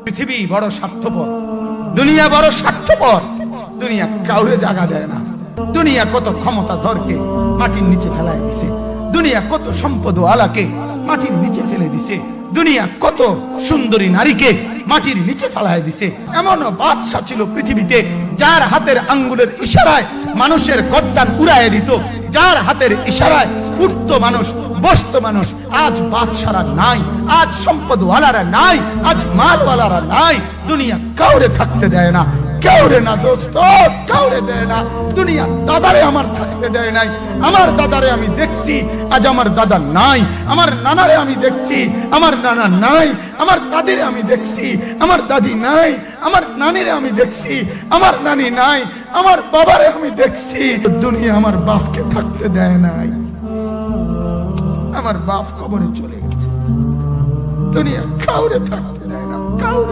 পৃথিবী বড় স্বার্থপর, দুনিয়া বড় স্বার্থপর। দুনিয়া কাউরে জায়গা দেয় না। দুনিয়া কত ক্ষমতাধরকে মাটির নিচে ফেলায় দিছে, দুনিয়া কত সম্পদ আলাকে মাটির নিচে ফেলে দিছে, দুনিয়া কত সুন্দরী নারীকে মাটির নিচে ফেলায় দিছে। এমনও বাদশা ছিল পৃথিবীতে যার হাতের আঙ্গুলের ইশারায় মানুষের গর্দান উড়াইয়া দিত, যার হাতের ইশারায় উঠতো মানুষ, বসতো মানুষ। আজ বাদশারা নাই, আজ সম্পদওয়ালারা নাই, আজ মালওয়ালারা নাই। দুনিয়া কাউরে থাকতে দেয় না, কাউরে না দোস্ত, কাউরে দেয় না। দুনিয়া দাদারে আমার থাকতে দেয় নাই। আমার দাদারে আমি দেখছি, আজ আমার দাদা নাই। আমার নানারে আমি দেখছি, আমার নানা নাই। আমার দাদিরে আমি দেখছি, আমার দাদি নাই। আমার নানিরে আমি দেখছি, আমার নানি নাই। আমার বাবারে আমি দেখছি। দুনিয়া আমার বাপকে থাকতে দেয় নাই। আমার বাপ কবরে চলে গেছে। দুনিয়া কাউরে থাকতে দেয় না, কাউরে।